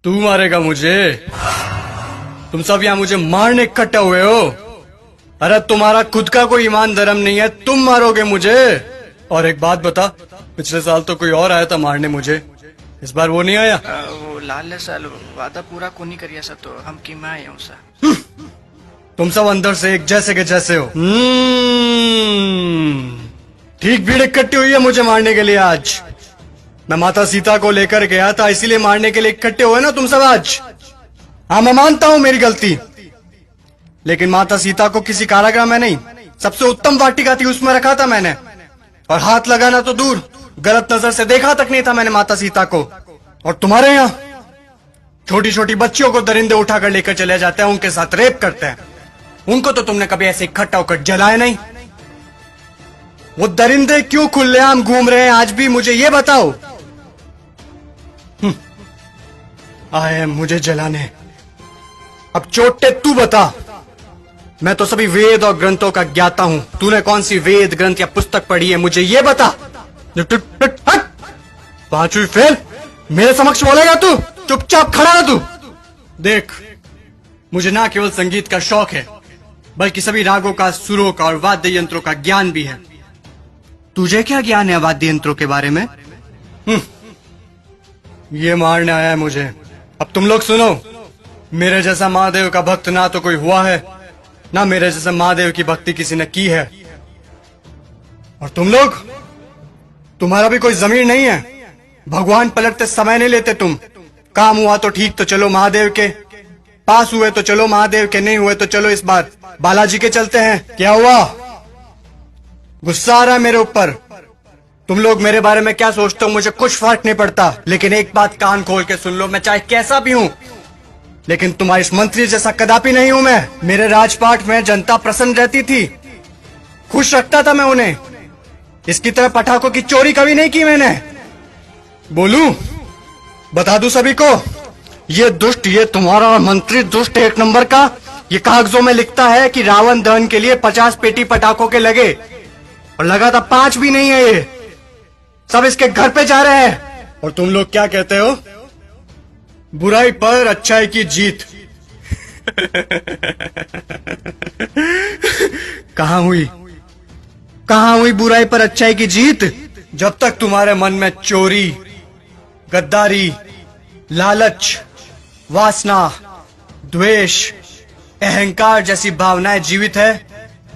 तू मारेगा मुझे? तुम सब यहाँ मुझे मारने इकट्ठे हुए हो? अरे तुम्हारा खुद का कोई ईमान धर्म नहीं है, तुम मारोगे मुझे? और एक बात बता, पिछले साल तो कोई और आया था मारने मुझे, इस बार वो नहीं आया? वो लाल साल वादा पूरा कोनी करिया सा तो हम की मैं आया हूँ सा। तुम सब अंदर से एक जैसे के जैसे हो। ठीक भीड़ इकट्ठी हुई है मुझे मारने के लिए आज। मैं माता सीता को लेकर गया था, इसीलिए मारने के लिए इकट्ठे हुए ना तुम सब आज। हाँ, मैं मानता हूं मेरी गलती, लेकिन माता सीता को किसी कारागृह में नहीं, सबसे उत्तम वाटिका थी उसमें रखा था मैंने। और हाथ लगाना तो दूर, गलत नजर से देखा तक नहीं था मैंने माता सीता को। और तुम्हारे यहाँ छोटी छोटी बच्चियों को दरिंदे उठाकर लेकर चले जाते हैं, उनके साथ रेप करते हैं। उनको तो तुमने कभी ऐसे इकट्ठा होकर जलाया नहीं। वो दरिंदे क्यों खुलेआम घूम रहे हैं आज भी, मुझे ये बताओ। आए हैं मुझे जलाने। अब चोटे तू बता। मैं तो सभी वेद और ग्रंथों का ज्ञाता हूं। तूने कौन सी वेद ग्रंथ या पुस्तक पढ़ी है, मुझे ये बता। पांचवी फेल मेरे समक्ष बोलेगा तू? चुपचाप खड़ा रह तू। देख, मुझे ना केवल संगीत का शौक है, बल्कि सभी रागों का, सुरों का और वाद्य यंत्रों का ज्ञान भी है। तुझे क्या ज्ञान है वाद्य यंत्रों के बारे में? ये मारने आया है मुझे। अब तुम लोग सुनो, मेरे जैसा महादेव का भक्त ना तो कोई हुआ है, ना मेरे जैसा महादेव की भक्ति किसी ने की है। और तुम लोग, तुम्हारा भी कोई जमीर नहीं है। भगवान पलटते समय नहीं लेते तुम। काम हुआ तो ठीक, तो चलो महादेव के पास, हुए तो चलो महादेव के, नहीं हुए तो चलो इस बार बालाजी के चलते हैं। क्या हुआ? गुस्सा आ रहा है मेरे ऊपर? तुम लोग मेरे बारे में क्या सोचते हो मुझे कुछ फर्क नहीं पड़ता, लेकिन एक बात कान खोल के सुन लो, मैं चाहे कैसा भी हूं, लेकिन तुम्हारे इस मंत्री जैसा कदापि नहीं हूं मैं। मेरे राजपाट में जनता प्रसन्न रहती थी, खुश रखता था मैं उन्हें। इसकी तरह पटाखों की चोरी कभी नहीं की मैंने। बोलूं, बता दूं सभी को, ये दुष्ट, ये तुम्हारा मंत्री दुष्ट एक नंबर का, ये कागजों में लिखता है कि रावण दहन के लिए 50 पेटी पटाखों के लगे, और लगा था 5 भी नहीं है, ये सब इसके घर पे जा रहे हैं। और तुम लोग क्या कहते हो? बुराई पर अच्छाई की जीत। कहां हुई, कहां हुई बुराई पर अच्छाई की जीत? जब तक तुम्हारे मन में चोरी, गद्दारी, लालच, वासना, द्वेष, अहंकार जैसी भावनाएं जीवित है,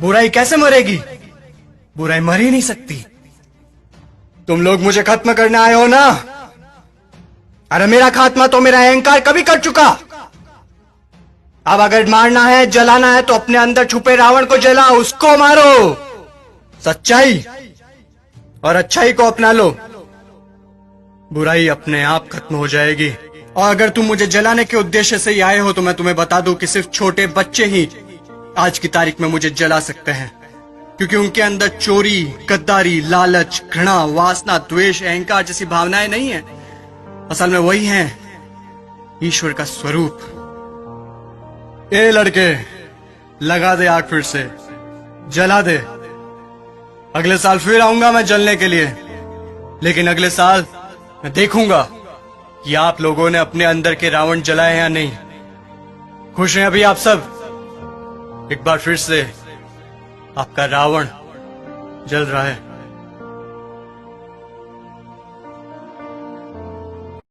बुराई कैसे मरेगी? बुराई मर ही नहीं सकती। तुम लोग मुझे खत्म करने आए हो ना? अरे मेरा खात्मा तो मेरा अहंकार कभी कर चुका। अब अगर मारना है, जलाना है, तो अपने अंदर छुपे रावण को जलाओ, उसको मारो। सच्चाई और अच्छाई को अपना लो, बुराई अपने आप खत्म हो जाएगी। और अगर तुम मुझे जलाने के उद्देश्य से ही आए हो, तो मैं तुम्हें बता दूं कि सिर्फ छोटे बच्चे ही आज की तारीख में मुझे जला सकते हैं, क्योंकि उनके अंदर चोरी, गद्दारी, लालच, घृणा, वासना, द्वेष, अहंकार जैसी भावनाएं नहीं है। असल में वही हैं ईश्वर का स्वरूप। ए लड़के, लगा दे आग फिर से, जला दे। अगले साल फिर आऊंगा मैं जलने के लिए, लेकिन अगले साल मैं देखूंगा कि आप लोगों ने अपने अंदर के रावण जलाए या नहीं। खुश हैं अभी आप सब? एक बार फिर से आपका रावण जल रहा है।